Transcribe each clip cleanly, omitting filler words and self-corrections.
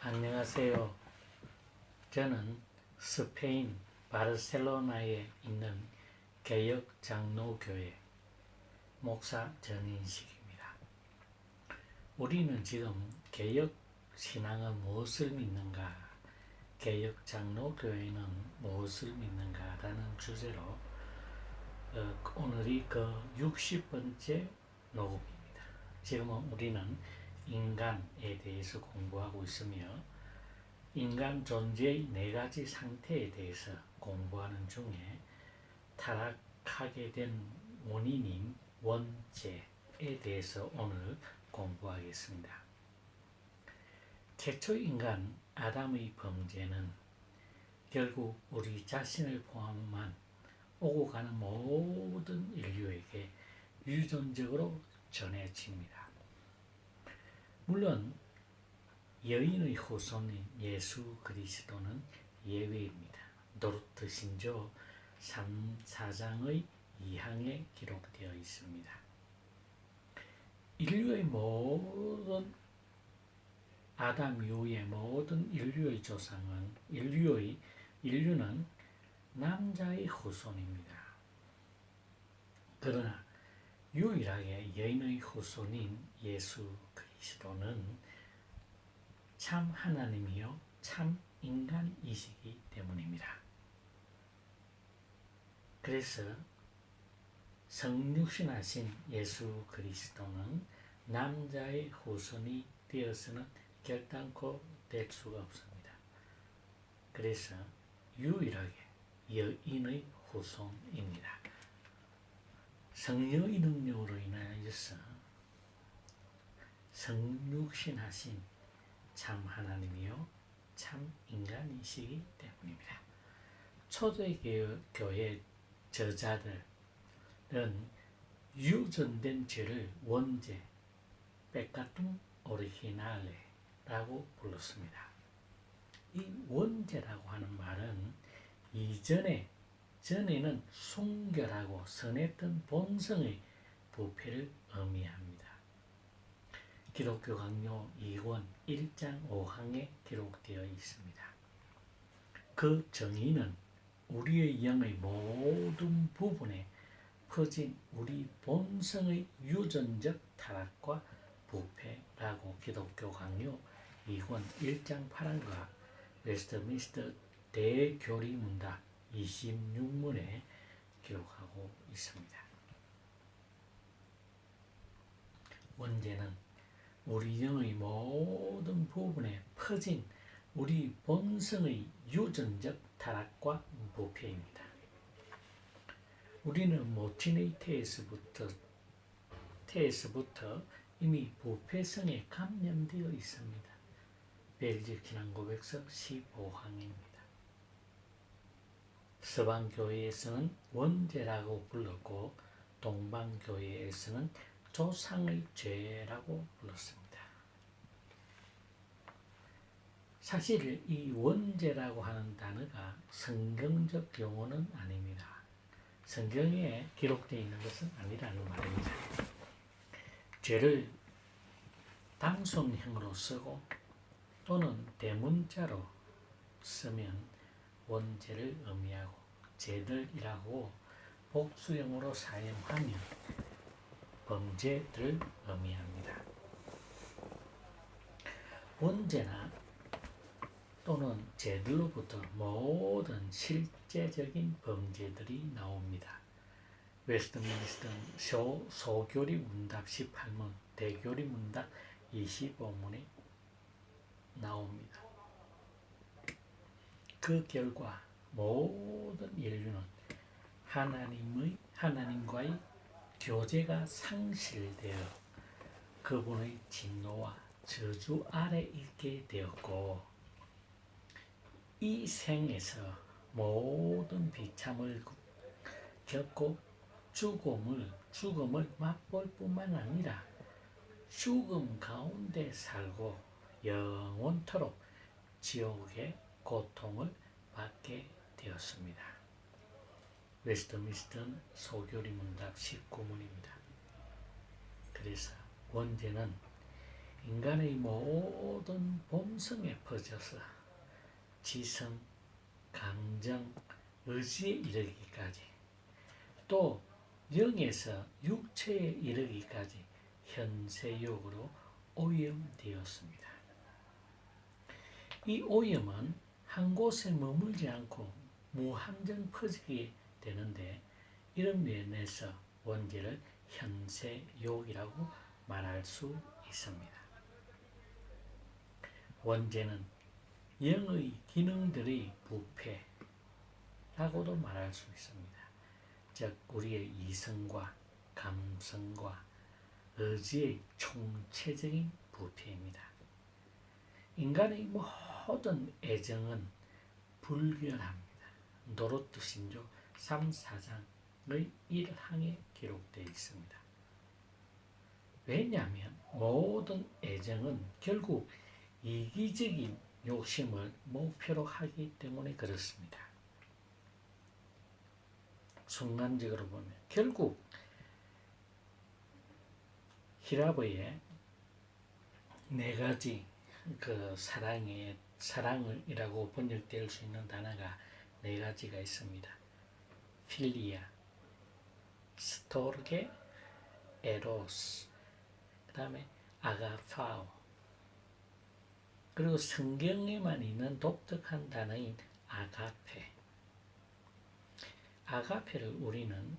안녕하세요. 저는 스페인 바르셀로나에 있는 개혁장로교회 목사 전인식입니다. 우리는 지금 개혁신앙은 무엇을 믿는가, 개혁장로교회는 무엇을 믿는가라는 주제로 오늘이 그 60번째 녹음입니다. 지금은 우리는 인간에 대해서 공부하고 있으며 인간 존재의 4가지 상태에 대해서 공부하는 중에 타락하게 된 원인인 원죄에 대해서 오늘 공부하겠습니다. 최초 인간 아담의 범죄는 결국 우리 자신을 포함한 오고 가는 모든 인류에게 유전적으로 전해집니다. 물론 여인의 후손인 예수 그리스도는 예외입니다. 도르트 신조 4장의 2항에 기록되어 있습니다. 인류의 모든 아담 이후의 모든 인류의 조상은 인류는 남자의 후손입니다. 그러나 유일하게 여인의 후손인 예수 그리스도는 참 하나님이요 참 인간이시기 때문입니다. 그래서 성육신하신 예수 그리스도는 남자의 후손이 되어서는 결단코 될 수가 없습니다. 그래서 유일하게 여인의 후손입니다. 성령의 능력으로 인하여서 성육신하신 참 하나님이요 참 인간이시기 때문입니다. 초대교회 저자들은 유전된 죄를 원죄, 페카툼 오리히날레라고 불렀습니다. 이 원죄라고 하는 말은 전에는 순결하고 선했던 본성의 부패를 의미합니다. 기독교 강요 2권 1장 5항에 기록되어 있습니다. 그 정의는 우리의 영의 모든 부분에 퍼진 우리 본성의 유전적 타락과 부패라고 기독교 강요 2권 1장 8항과 웨스트민스터 대교리문답 26문에 기록하고 있습니다. 원죄는 우리 영의 모든 부분에 퍼진 우리 본성의 유전적 타락과 부패입니다. 우리는 모친의 태에서부터 이미 부패성에 감염되어 있습니다. 벨직 신앙고백서 15항입니다. 서방교회에서는 원죄라고 불렀고 동방교회에서는 조상의 죄라고 불렀습니다. 사실 이 원죄라고 하는 단어가 성경적 용어는 아닙니다. 성경에 기록되어 있는 것은 아니라는 말입니다. 죄를 단순형으로 쓰고 또는 대문자로 쓰면 원죄를 의미하고 죄들이라고 복수형으로 사용하면 범죄들을 의미합니다. 원죄나 또는 죄들로부터 모든 실제적인 범죄들이 나옵니다. 웨스트민스터 소교리 문답 18문, 대교리 문답 25문에 나옵니다. 그 결과 모든 인류는 하나님과의 교제가 상실되어 그분의 진노와 저주 아래 있게 되었고 이 생에서 모든 비참을 겪고 죽음을 맛볼 뿐만 아니라 죽음 가운데 살고 영원토록 지옥의 고통을 받게 되었습니다. 웨스트민스터 소교리 문답 19문입니다. 그래서 원죄는 인간의 모든 본성에 퍼져서 지성, 감정, 의지에 이르기까지 또 영에서 육체에 이르기까지 현세욕으로 오염되었습니다. 이 오염은 한 곳에 머물지 않고 무한정 퍼지게 되는데 이런 면에서 원죄를 현세욕이라고 말할 수 있습니다. 원죄는 영의 기능들의 부패라고도 말할 수 있습니다. 즉 우리의 이성과 감성과 의지의 총체적인 부패입니다. 인간의 모든 애정은 불결합니다. 노르트 신조 3, 4장의 1항에 기록되어 있습니다. 왜냐하면 모든 애정은 결국 이기적인 욕심을 목표로 하기 때문에 그렇습니다. 순간적으로 보면 결국 히라보의 네 가지 사랑이라고 번역될 수 있는 단어가 네 가지가 있습니다. 필리아, 스토르게, 에로스, 그 다음에 아가파오, 그리고 성경에만 있는 독특한 단어인 아가페. 아가페를 우리는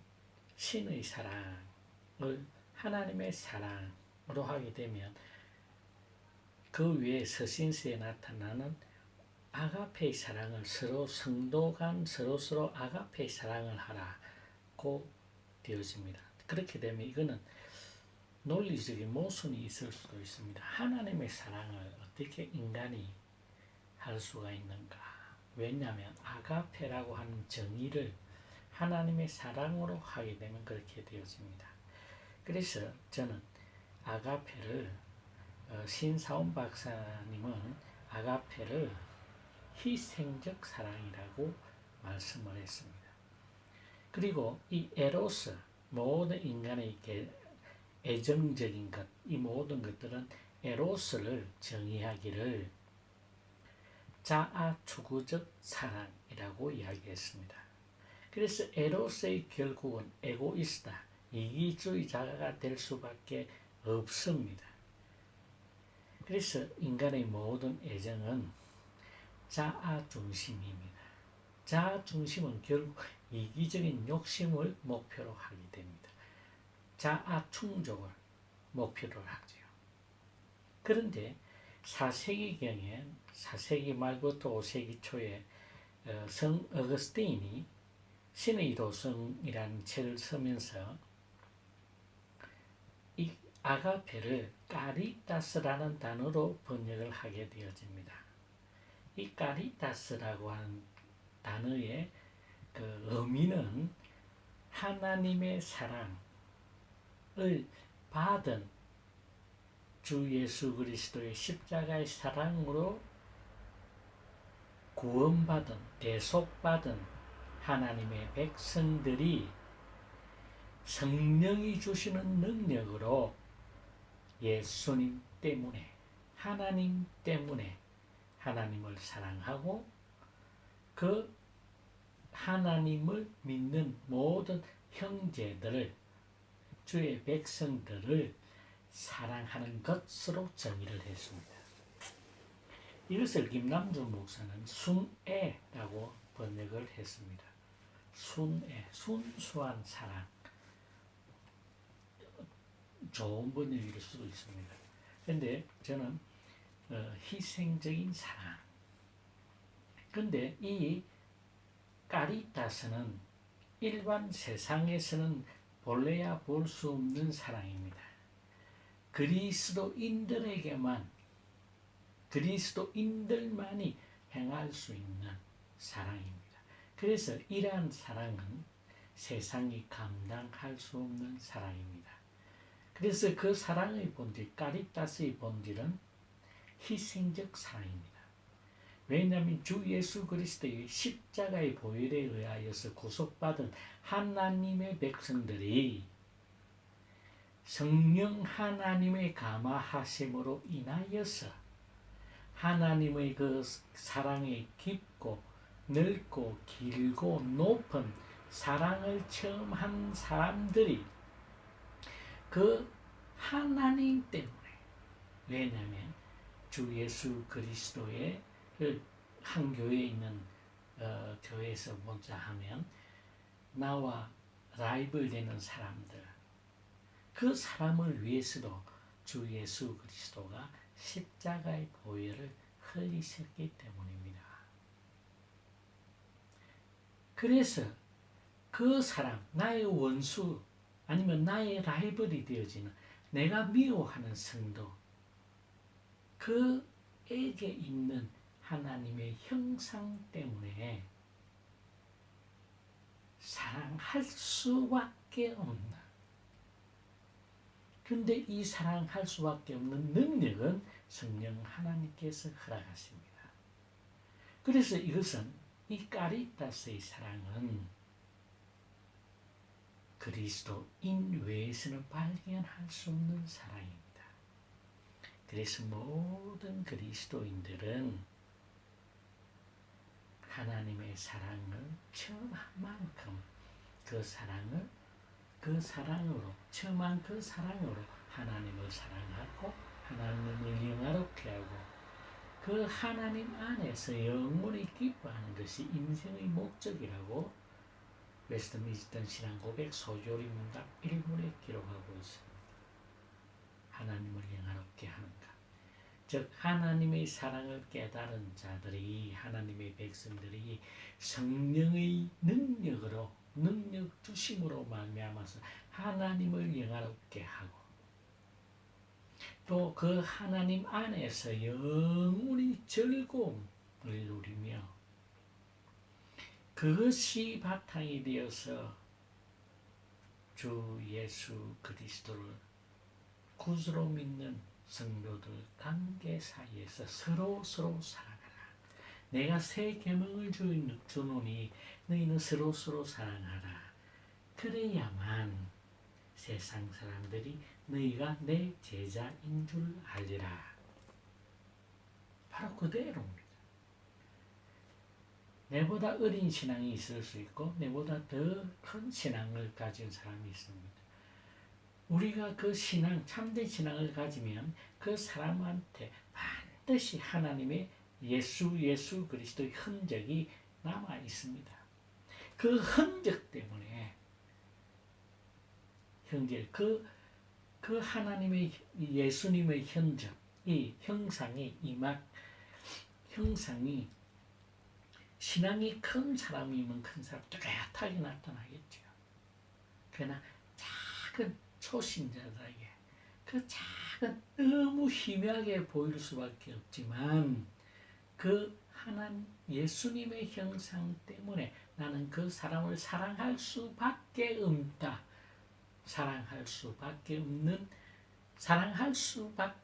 신의 사랑을 하나님의 사랑으로 하게 되면 그 외에 서신서에 나타나는 아가페의 사랑을 성도 간 서로 아가페의 사랑을 하라고 되어집니다. 그렇게 되면 이거는 논리적인 모순이 있을 수도 있습니다. 하나님의 사랑을 어떻게 인간이 할 수가 있는가? 왜냐하면 아가페라고 하는 정의를 하나님의 사랑으로 하게 되면 그렇게 되어집니다. 그래서 저는 아가페를 신사원 박사님은 아가페를 희생적 사랑이라고 말씀을 했습니다. 그리고 이 에로스, 모든 인간의 애정적인 것, 이 모든 것들은 에로스를 정의하기를 자아추구적 사랑이라고 이야기했습니다. 그래서 에로스의 결국은 에고이스다, 이기주의자가 될 수밖에 없습니다. 그래서 인간의 모든 애정은 자아중심입니다. 자아중심은 결국 이기적인 욕심을 목표로 하게 됩니다. 자아충족을 목표로 하죠. 그런데 4세기경에 4세기 말부터 5세기 초에 성 어거스틴이 신의 도성이라는 책을 쓰면서 이 아가페를 까리타스라는 단어로 번역을 하게 되어집니다. 이 까리타스라고 하는 단어의 의미는 하나님의 사랑을 받은 주 예수 그리스도의 십자가의 사랑으로 구원받은, 대속받은 하나님의 백성들이 성령이 주시는 능력으로 예수님 때문에, 하나님 때문에 하나님을 사랑하고 그 하나님을 믿는 모든 형제들을, 주의 백성들을 사랑하는 것으로 정의를 했습니다. 이것을 김남준 목사는 순애라고 번역을 했습니다. 순애, 순수한 사랑. 좋은 번역일 수도 있습니다. 그런데 저는 희생적인 사랑. 그런데 이 까리타스는 일반 세상에서는 본래야 볼 수 없는 사랑입니다. 그리스도인들만이 행할 수 있는 사랑입니다. 그래서 이러한 사랑은 세상이 감당할 수 없는 사랑입니다. 그래서 그 사랑의 본질, 까리타스의 본질은 희생적 사랑입니다. 왜냐하면 주 예수 그리스도의 십자가의 보혈에 의하여서 구속받은 하나님의 백성들이 성령 하나님의 감화하심으로 인하여서 하나님의 그 사랑이 깊고 넓고 길고 높은 사랑을 체험한 사람들이 그 하나님 때문에, 왜냐하면 주 예수 그리스도의 한 교회에 있는 교회에서 보자 하면 나와 라이벌 되는 사람들, 그 사람을 위해서도 주 예수 그리스도가 십자가의 보혈을 흘리셨기 때문입니다. 그래서 그 사람, 나의 원수 아니면 나의 라이벌이 되어지는 내가 미워하는 성도, 그에게 있는 하나님의 형상 때문에 사랑할 수밖에 없는, 근데 이 사랑할 수밖에 없는 능력은 성령 하나님께서 허락하십니다. 그래서 이것은, 이 카리타스의 사랑은 그리스도인 외에서는 발견할 수 없는 사랑입니다. 그래서 모든 그리스도인들은 하나님의 사랑을 체험한 만큼 그 사랑으로 체험한 그 사랑으로 하나님을 사랑하고 하나님을 영화롭게 하고 그 하나님 안에서 영원히 기뻐하는 것이 인생의 목적이라고 웨스트민스터 신앙 고백 소조리 문답 1문에 기록하고 있습니다. 하나님을 영화롭게 하는가, 즉 하나님의 사랑을 깨달은 자들이, 하나님의 백성들이 성령의 능력으로, 능력 주심으로 말미암아서 하나님을 영화롭게 하고 또 그 하나님 안에서 영원히 즐거움을 누리며, 그것이 바탕이 되어서 주 예수 그리스도를 구주로 믿는 성도들 관계 사이에서 서로 사랑하라. 내가 새 계명을 주노니 너희는 서로 사랑하라. 그래야만 세상 사람들이 너희가 내 제자인 줄 알리라. 바로 그대로입니다. 내보다 어린 신앙이 있을 수 있고 내보다 더 큰 신앙을 가진 사람이 있습니다. 우리가 그 신앙, 참된 신앙을 가지면 그 사람한테 반드시 하나님의 예수 그리스도의 흔적이 남아 있습니다. 그 흔적 때문에 형제, 그 하나님의 예수님의 흔적, 이 형상이 신앙이 큰 사람이면 큰 사람 뚜렷하게 나타나겠죠. 그러나 작은 초신자들에게 그 작은, 너무 희미하게 보일 수밖에 없지만 그 하나님 예수님의 형상 때문에 나는 그 사람을 사랑할 수밖에 없다. 사랑할 수밖에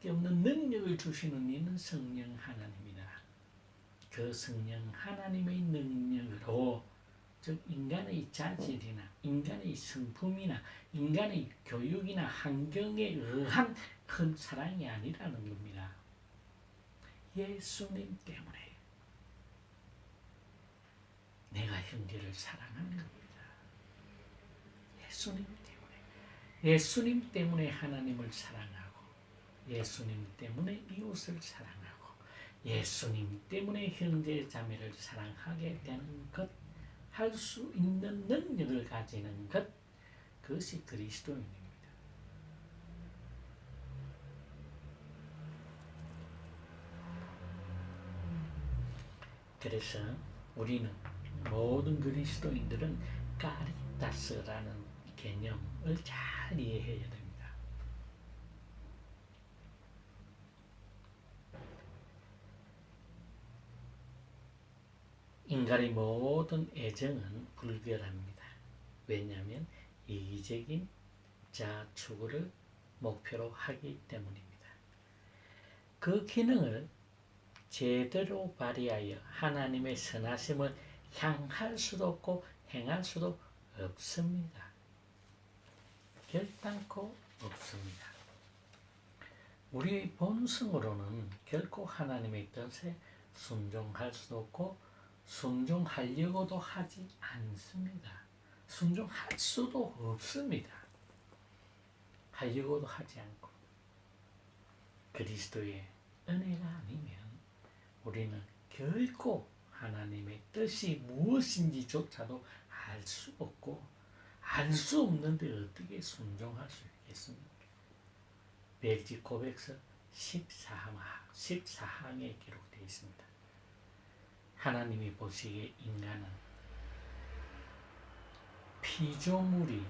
없는 능력을 주시는 이는 성령 하나님이다. 그 성령 하나님의 능력으로, 즉 인간의 자질이나 인간의 성품이나 인간의 교육이나 환경에 의한 큰 사랑이 아니라는 겁니다. 예수님 때문에 내가 형제를 사랑하는 겁니다. 예수님 때문에 하나님을 사랑하고, 예수님 때문에 이웃을 사랑하고, 예수님 때문에 형제 자매를 사랑하게 되는 것, 할 수 있는 능력을 가지는 것, 그것이 그리스도인입니다. 그래서 우리는, 모든 그리스도인들은 카리타스라는 개념을 잘 이해해야 됩니다. 인간의 모든 애정은 불결합니다. 왜냐하면 이기적인 자추구를 목표로 하기 때문입니다. 그 기능을 제대로 발휘하여 하나님의 선하심을 향할 수도 없고 행할 수도 없습니다. 결단코 없습니다. 우리 본성으로는 결코 하나님의 뜻에 순종할 수도 없고 순종하려고도 하지 않습니다. 순종할 수도 없습니다. 하려고도 하지 않고 그리스도의 은혜가 아니면 우리는 결코 하나님의 뜻이 무엇인지조차도 알 수 없고 알 수 없는데 어떻게 순종할 수 있겠습니까? 벨지 고백서 14항에 기록되어 있습니다. 하나님이 보시기에 인간은 피조물이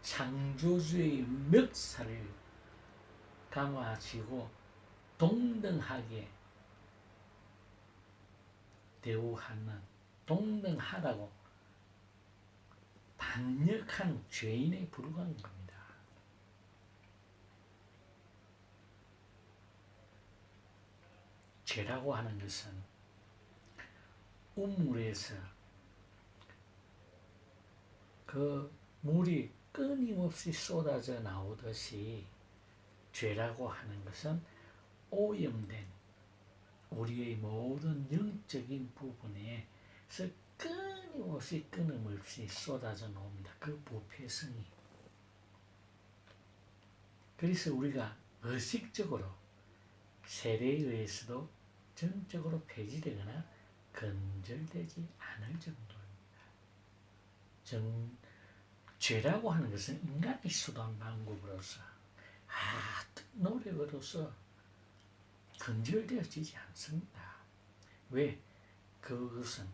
창조주의 멱살을 감아지고 동등하게 대우하는 동등하다고 반역한 죄인에 불과한 겁니다. 죄라고 하는 것은 우물에서 그 물이 끊임없이 쏟아져 나오듯이 죄라고 하는 것은 오염된 우리의 모든 영적인 부분에서 끊임없이 쏟아져 나옵니다. 그 부패성이. 그래서 우리가 의식적으로 세례에 의해서도 전적으로 폐지되거나 건절되지 않을 정도입니다. 죄라고 하는 것은 인간이 수단 방법으로서 노력으로서 건절되어지지 않습니다. 왜? 그것은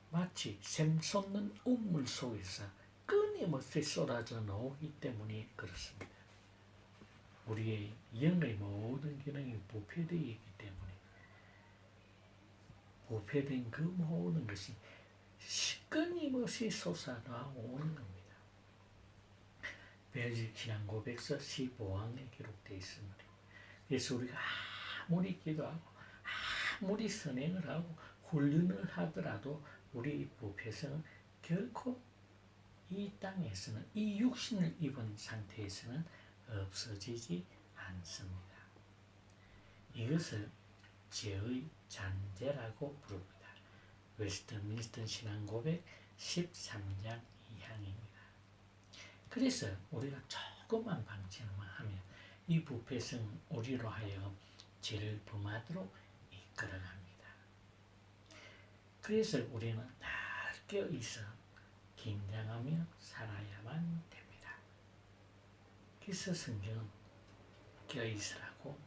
마치 샘 솟는 우물 속에서 끊임없이 쏟아져 나오기 때문에 그렇습니다. 우리의 영의 모든 기능이 부패되어 있기 때문에 부패된 그 모든 것이 끊임없이 솟아나오는 겁니다. 벨지 신앙고백서 15항에 기록되어 있습니다. 그래서 우리가 아무리 기도하고 아무리 선행을 하고 훈련을 하더라도 우리 부패성은 결코 이 땅에서는 이 육신을 입은 상태에서는 없어지지 않습니다. 이것을 죄의 잔재라고 부릅니다. 웨스트민스터 신앙고백 13장 2항입니다. 그래서 우리가 조금만 방치만 하면 이 부패성 우리로 하여금 죄를 범하도록 이끌어갑니다. 그래서 우리는 늘 깨어있어 긴장하며 살아야만 됩니다. 그래서 성경은 깨어있으라고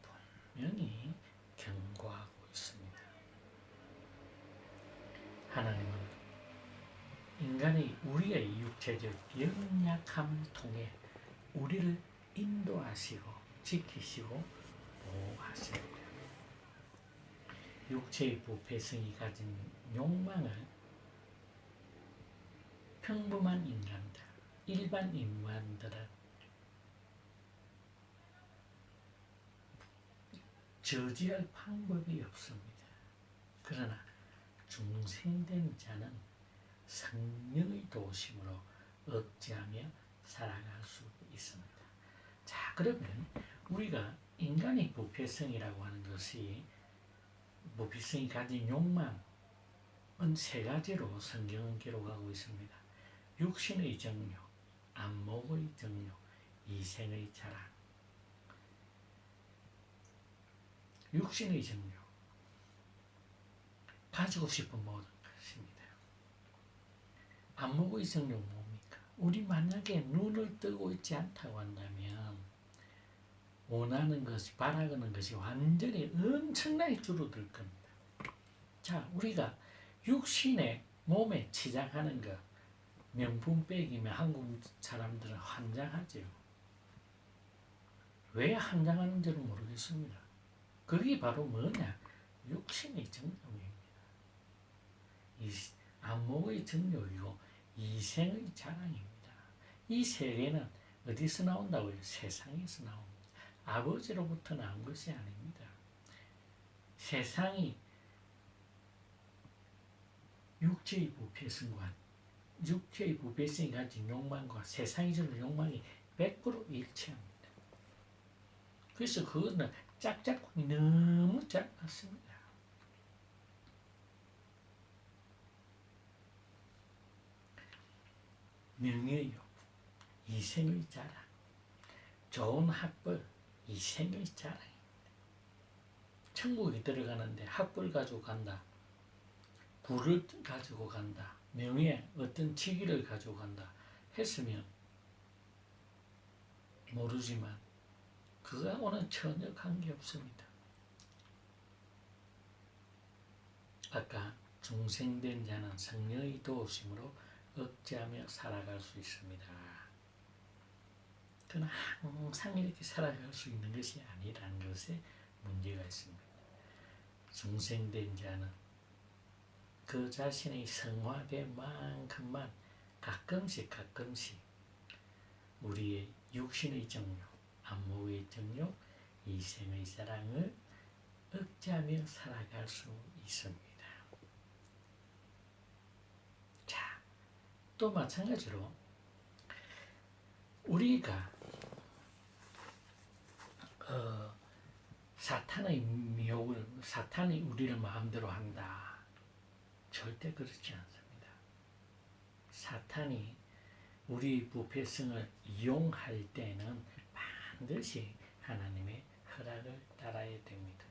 분명히 경고하고 있습니다. 하나님은 인간의 우리의 육체적 연약함을 통해 우리를 인도하시고 지키시고 보호하십니다. 육체의 부패성이 가진 욕망을 평범한 인간들, 일반 인간들은 저지할 방법이 없습니다. 그러나 중생된 자는 성령의 도우심으로 억제하며 살아갈 수 있습니다. 자, 그러면 우리가 인간의 부패성이라고 하는 것이 부패성이 가진 욕망은 세 가지로 성경은 기록하고 있습니다. 육신의 정욕, 안목의 정욕, 이생의 자랑. 육신의 정욕, 가지고 싶은 모든 것입니다. 안목의 정욕 뭡니까? 우리 만약에 눈을 뜨고 있지 않다고 한다면 원하는 것이, 바라는 것이 완전히 엄청나게 줄어들 겁니다. 자, 우리가 육신의 몸에 치장하는 것, 명품 빼기면 한국 사람들은 환장하죠. 왜 환장하는지를 모르겠습니다. 그게 바로 뭐냐? 육신의 정욕입니다. 이 안목의 정욕이고 이생의 자랑입니다. 이 세 개는 어디서 나온다고요? 세상에서 나옵니다. 아버지로부터 나온 것이 아닙니다. 세상이 육체의 부패성과 육체의 부패성이 가진 욕망과 세상이 주는 욕망이 100% 일치합니다. 그래서 그거는 짝짝꿍이 너무 작았습니다. 명예욕, 이생의 자랑, 좋은 학벌, 이생의 자랑. 천국에 들어가는데 학벌 가지고 간다. 부를 가지고 간다. 명예, 어떤 직위를 가지고 간다. 했으면 모르지만 그거하고는 전혀 관계없습니다. 아까 중생된 자는 성령의 도우심으로 억제하며 살아갈 수 있습니다. 그러나 항상 이렇게 살아갈 수 있는 것이 아니라는 것에 문제가 있습니다. 중생된 자는 그 자신의 성화된 만큼만 가끔씩 우리의 육신의 정욕, 안목의 정욕, 이생의 사랑을 억제하며 살아갈 수 있습니다. 자, 또 마찬가지로 우리가 사탄의 미혹을, 사탄이 우리를 마음대로 한다. 절대 그렇지 않습니다. 사탄이 우리 부패성을 이용할 때는 반드시 하나님의 허락을 따라야 됩니다.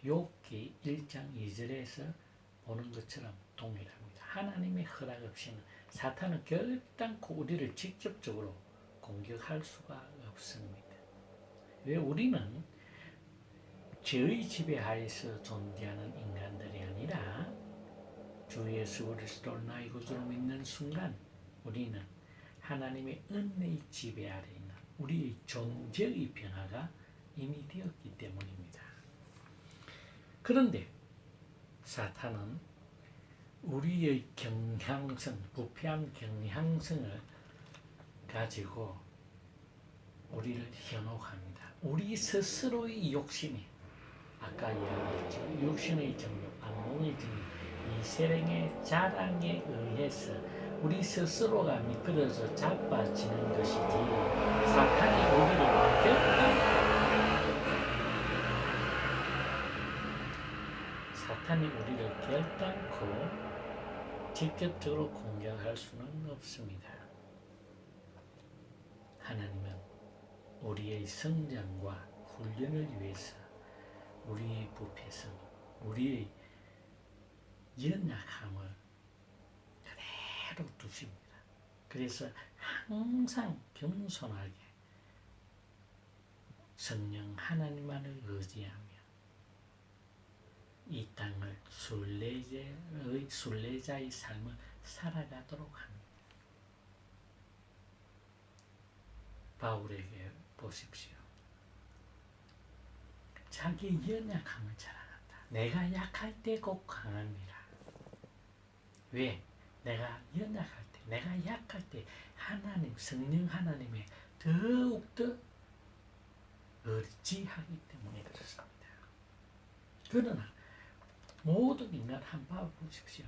욥기 1장 2절에서 보는 것처럼 동일합니다. 하나님의 허락 없이는 사탄은 결단코 우리를 직접적으로 공격할 수가 없습니다. 왜? 우리는 죄의 지배하에서 존재하는 인간들이 아니라 주 예수 그리스도를 나의 구주로 믿는 순간 우리는 하나님의 은혜의 지배 아래 있는 우리의 존재의 변화가 이미 되었기 때문입니다. 그런데 사탄은 우리의 경향성, 부패한 경향성을 가지고 우리를 현혹합니다. 우리 스스로의 욕심이, 아까 이야기했죠. 육신의 정욕, 안목의 정욕, 이 세상의 자랑에 의해서 우리 스스로가 미끄러져 자빠지는 것이지 사탄이 우리를 결단코 직접적으로 공격할 수는 없습니다. 하나님은 우리의 성장과 훈련을 위해서 우리의 부패성, 우리의 연약함을 그대로 두십니다. 그래서 항상 겸손하게 성령 하나님만을 의지하며 이 땅을 순례자의 삶을 살아가도록 합니다. 바울에게 보십시오. 자기 연약함을 자랑한다. 내가 약할 때 곧 강합니다. 왜? 내가 연약할 때, 내가 약할 때 하나님, 성령 하나님의 더욱더 의지하기 때문에 그렇습니다. 그러나 모든 인간 한번 보십시오.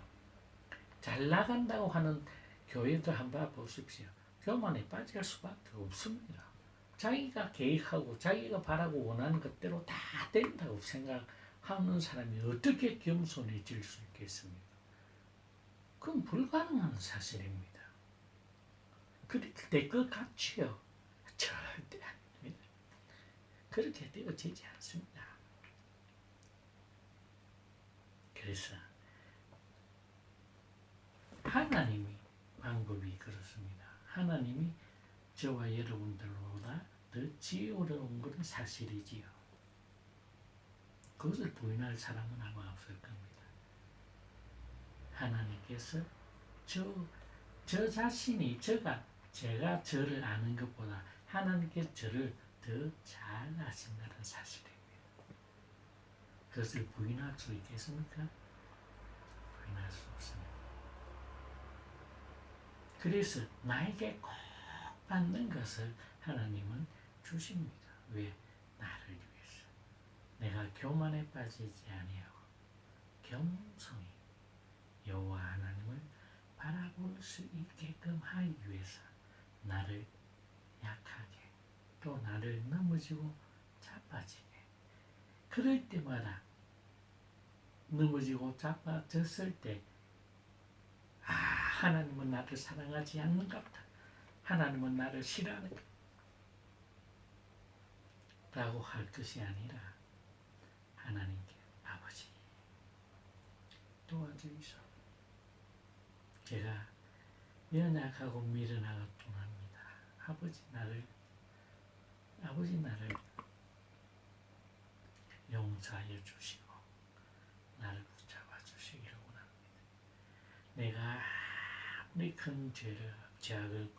잘 나간다고 하는 교회들 한번 보십시오. 교만에 빠질 수밖에 없습니다. 자기가 계획하고 자기가 바라고 원하는 것대로 다 된다고 생각하는 사람이 어떻게 겸손해질 수 있겠습니까? 그건 불가능한 사실입니다. 그렇게 될 것 같지요? 절대 아닙니다. 그렇게 되어지지 않습니다. 그래서 하나님이 방법이 그렇습니다. 하나님이 저와 여러분들보다 더 지혜로운 것은 사실이지요. 그것을 부인할 사람은 아마 없을 겁니다. 하나님께서 저 자신이 제가 저를 아는 것보다 하나님께서 저를 더 잘 아신다는 사실입니다. 그것을 부인할 수 있겠습니까? 부인할 수 없습니다. 그래서 나에게 꼭 받는 것을 하나님은 주십니다. 왜? 나를 위해서. 내가 교만에 빠지지 아니하고 겸손히 여호와 하나님을 바라볼 수 있게끔 하기 위해서 나를 약하게 또 나를 넘어지고 자빠지게 그럴 때마다 넘어지고 자빠졌을 때 하나님은 나를 사랑하지 않는갑다. 하나님은 나를 싫어하는가 라고 할 것이 아니라 하나님께 아버지 도와주이소. 제가 연약하고 미련하고 합니다. 아버지 나를 용서하여 주시고 나를 붙잡아 주시기를 원합니다. 내가 아무리 큰 죄악을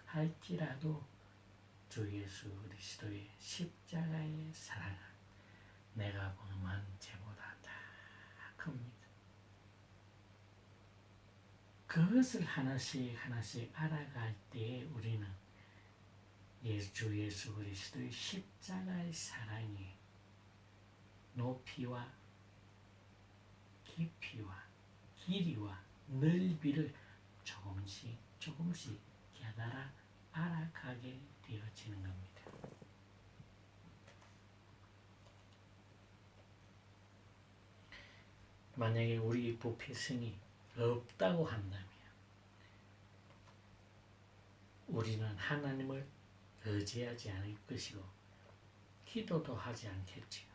범할지라도 주 예수 그리스도의 십자가의 사랑은 내가 범한 죄보다 다 큽니다. 그것을 하나씩 알아갈 때 우리는 주 예수 그리스도의 십자가의 사랑이 높이와 깊이와 길이와 넓이를 조금씩 깨달아 알아가게 되어지는 겁니다. 만약에 우리 부패성이 없다고 한다면 우리는 하나님을 의지하지 않을 것이고 기도도 하지 않겠지요.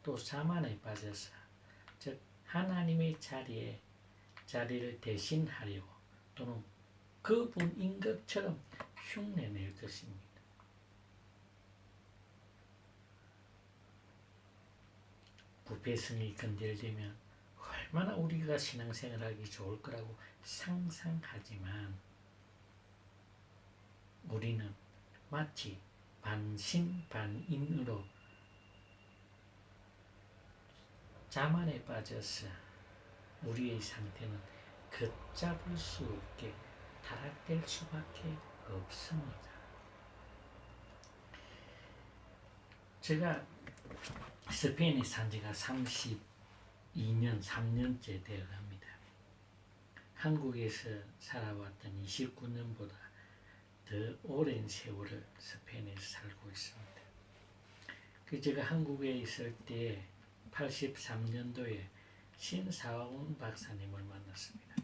또 자만에 빠져서 즉 하나님의 자리를 대신하려고 또는 그분인 것처럼 흉내낼 것입니다. 부패성이 건들되면 얼마나 우리가 신앙생활하기 좋을 거라고 상상하지만 우리는 마치 반신반인으로 자만에 빠져서 우리의 상태는 걷잡을 수 없게 타락될 수밖에 없습니다. 제가 스페인에 산 지가 32년, 3년째 되어갑니다. 한국에서 살아왔던 29년보다 더 오랜 세월을 스페인에서 살고 있습니다. 제가 한국에 있을 때 83년도에 신사원 박사님을 만났습니다.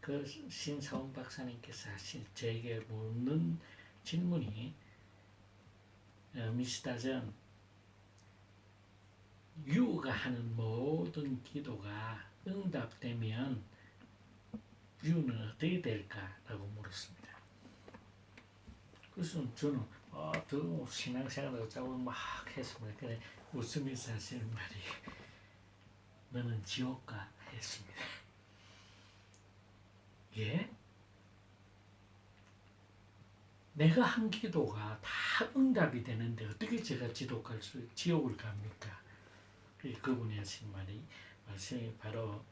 그 신사원 박사님께서 저에게 묻는 질문이 미스터 존, 유가 하는 모든 기도가 응답되면 유는 어떻게 될까라고 물었습니다. 그래서 저는 더 신앙생활을 짜고 막 했습니다. 그래 웃으면서 하시는 말이 너는 지옥 가 했습니다. 예? 내가 한 기도가 다 응답이 되는데 어떻게 제가 지옥을 갑니까? 그분이 하신 말씀이 바로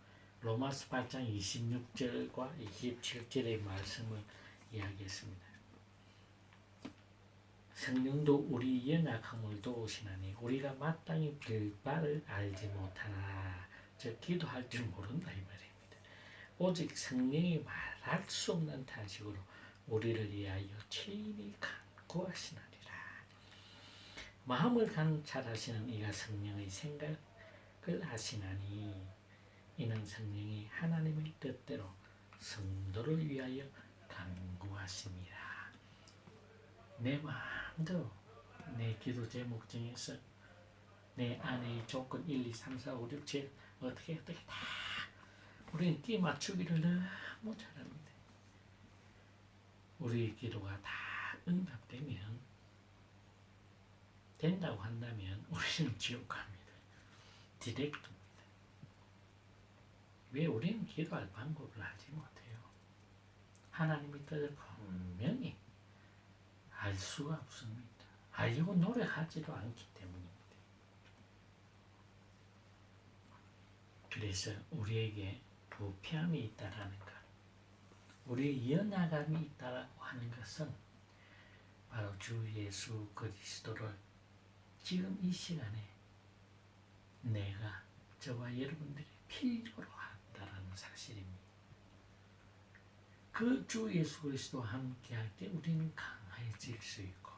로마서 8장 26절과 27절의 말씀을 이야기했습니다. 성령도 우리 연약함을 도우시나니 우리가 마땅히 빌 바를 알지 못하나 즉 기도할 줄 모른다 이 말입니다. 오직 성령이 말할 수 없는 탄식으로 우리를 위하여 친히 간구하시나니라. 마음을 관찰하시는 이가 성령의 생각을 하시나니 이는 성령이 하나님의 뜻대로 성도를 위하여 간구하심이라. 내 마음도 내 기도 제목 중에서 내 안의 조건 1, 2, 3, 4, 5, 6, 7 어떻게 다 우리는 끼 맞추기를 너무 잘합니다. 우리의 기도가 다 응답되면 된다고 한다면 우리는 지옥 갑니다. 디렉트입니다. 왜 우리는 기도할 방법을 알지 못해요? 하나님의 뜻을 분명히 알 수가 없습니다. 알려고 노력하지도 않기 때문입니다. 그래서 우리에게 부패함이 있다라는 것, 우리의 연약함이 있다고 하는 것은 바로 주 예수 그리스도를 지금 이 시간에 내가 저와 여러분들이 필요로 한다라는 사실입니다. 그 주 예수 그리스도와 함께할 때 우리는 강해질 수 있고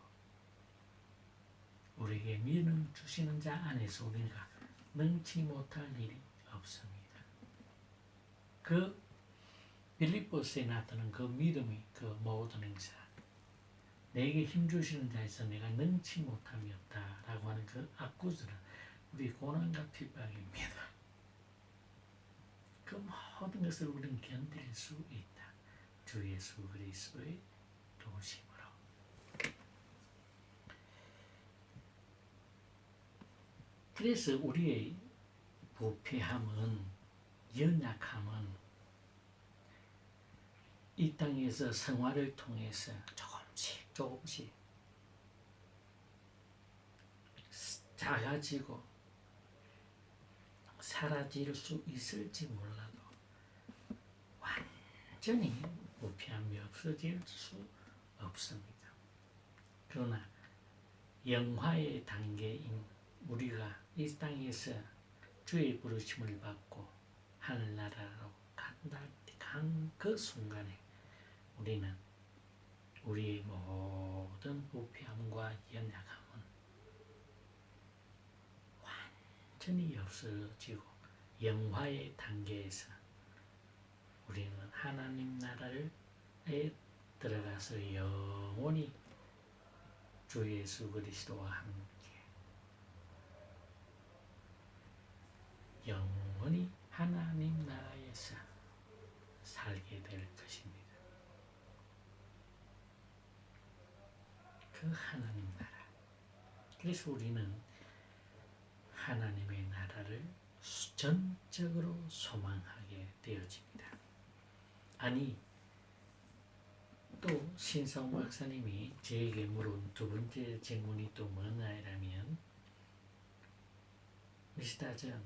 우리에게 믿음 주시는 자 안에서 우리가 능치 못할 일이 없습니다. 그 빌립보스에 나타난 그 믿음이 그 모든 행사 내게 힘주시는 자에서 내가 능치 못함이 없다라고 하는 그 앞구절은 우리 고난과 핍박입니다. 그 모든 것을 우리는 견딜 수 있다. 주 예수 그리스도의 도우심으로. 그래서 우리의 부패함은 연약함은 이 땅에서 생활을 통해서 조금씩 작아지고 사라질 수 있을지 몰라도 완전히 부패함이 없어질 수 없습니다. 그러나 영화의 단계인 우리가 이 땅에서 주의 부르심을 받고 하늘나라로 간 그 순간에 우리는 우리의 모든 부패함과 연약함은 완전히 없어지고 영화의 단계에서 우리는 하나님 나라에 들어가서 영원히 주 예수 그리스도와 함께 영원히 하나님 나라에서 살게 될 것입니다. 그 하나님 나라. 그래서 우리는 하나님의 나라를 전적으로 소망하게 되어집니다. 아니, 또 신성 박사님이 저에게 물은 두 번째 질문이 또 뭐냐면 미스터 존,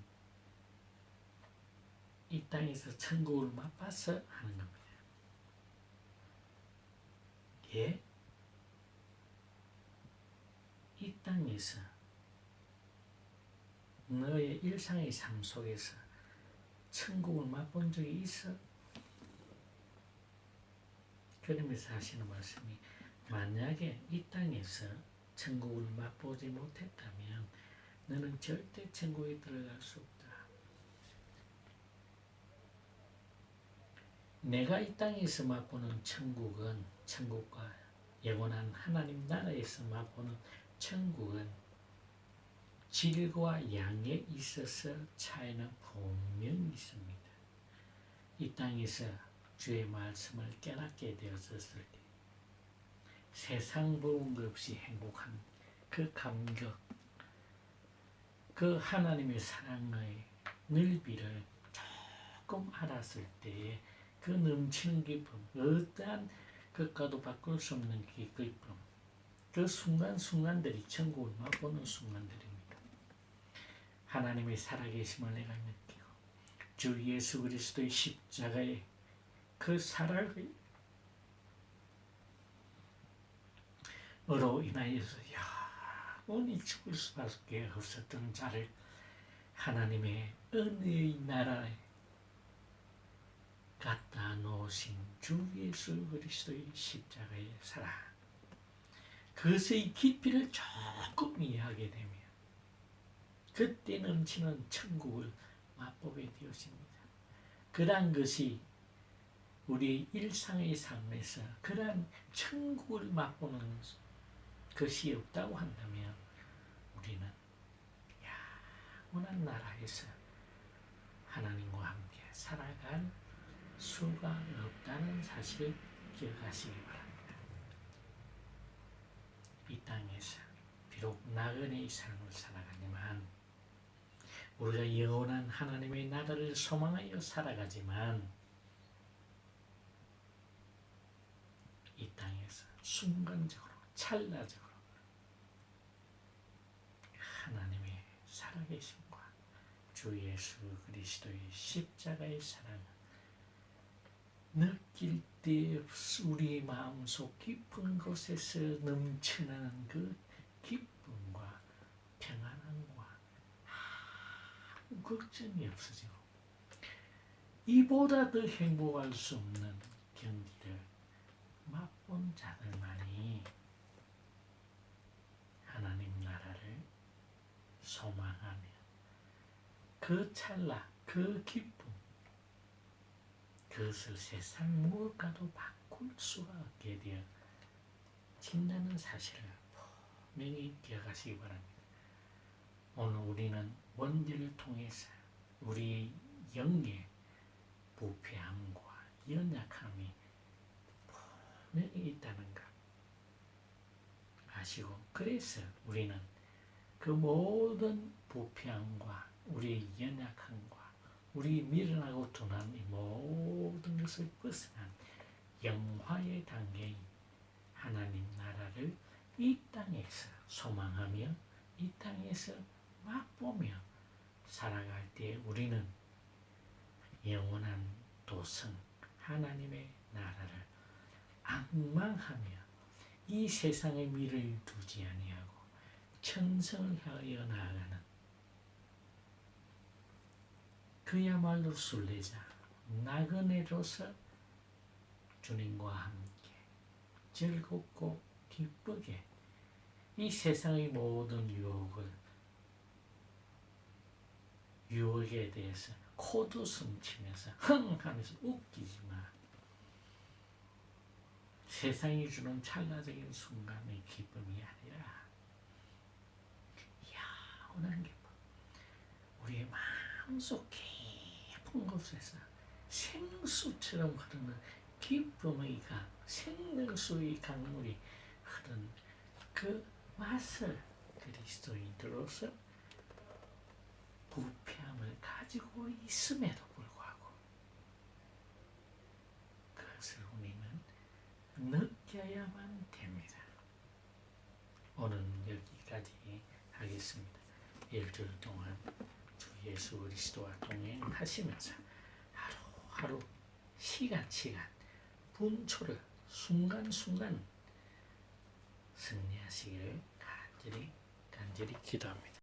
이 땅에서 천국을 맛봤어? 하는 겁니다. 예? 이 땅에서 너의 일상의 삶 속에서 천국을 맛본 적이 있어? 그러면서 하시는 말씀이 만약에 이 땅에서 천국을 맛보지 못했다면 너는 절대 천국에 들어갈 수 없다. 내가 이 땅에서 맛보는 천국은 천국과 영원한 하나님 나라에서 맛보는 천국은 질과 양에 있어서 차이는 분명히 있습니다. 이 땅에서 주의 말씀을 깨닫게 되었을 때 세상 보는 것 없이 행복한 그 감격, 그 하나님의 사랑의 넓이를 조금 알았을 때에 그 넘치는 기쁨, 어떠한 것과도 바꿀 수 없는 그 기쁨, 그 순간순간들이 천국을 맛보는 순간들입니다. 하나님의 살아계심을 내가 느끼고 주 예수 그리스도의 십자가의 그 사랑으로 인하여서 영원히 죽을 수밖에 없었던 자를 하나님의 은혜의 나라에 갖다 놓으신 주 예수 그리스도의 십자가의 사랑, 그것의 깊이를 조금 이해하게 되면 그때 넘치는 천국을 맛보게 되었습니다. 그러한 것이 우리 일상의 삶에서 그러한 천국을 맛보는 것이 없다고 한다면 우리는 영원한 나라에서 하나님과 함께 살아갈 수가 없다는 사실을 기억하시기 바랍니다. 이 땅에서 비록 나그네의 삶을 살아가지만 우리가 영원한 하나님의 나라를 소망하여 살아가지만 이 땅에서 순간적으로 찰나적으로 하나님의 살아계심과 주 예수 그리스도의 십자가의 사랑을 느낄 때 우리의 마음속 깊은 곳에서 넘치는 그 기쁨과 평안함과 아무 걱정이 없어지고 이보다 더 행복할 수 없는 경지를 자들만이 하나님 나라를 소망하며 그 찰나, 그 기쁨, 그것을 세상 무엇과도 바꿀 수가 없게 되어진다는 사실을 분명히 기억하시기 바랍니다. 오늘 우리는 원죄를 통해서 우리 영의 부패함과 연약함이 분명히 있다는 것 아시고, 그래서 우리는 그 모든 부패함과 우리의 연약함과 우리 미련하고 둔한 이 모든 것을 벗어난 영화의 단계인 하나님 나라를 이 땅에서 소망하며 이 땅에서 맛보며 살아갈 때 우리는 영원한 도성 하나님의 나라를 앙망하며 이 세상의 미를 두지 아니하고 천성을 향하여 나아가는 그야말로 순례자 나그네로서 주님과 함께 즐겁고 기쁘게 이 세상의 모든 유혹에 대해서 코웃음 치면서 흥 하면서 웃기지 마. 세상이 주는 찰나적인 순간의 기쁨이 아니라 영원한 기쁨, 우리의 마음속 깊은 곳에서 생수처럼 흐르는 기쁨의 강, 생명수의 강물이 흐르는 그 맛을 그리스도인들로서 부패함을 가지고 있음에도 불구하고 그것을 우리는 느껴야만 됩니다. 오늘은 여기까지 하겠습니다. 일주일 동안 주 예수 그리스도와 동행하시면서 하루하루 시간시간 분초를 순간순간 승리하시기를 간절히 기도합니다.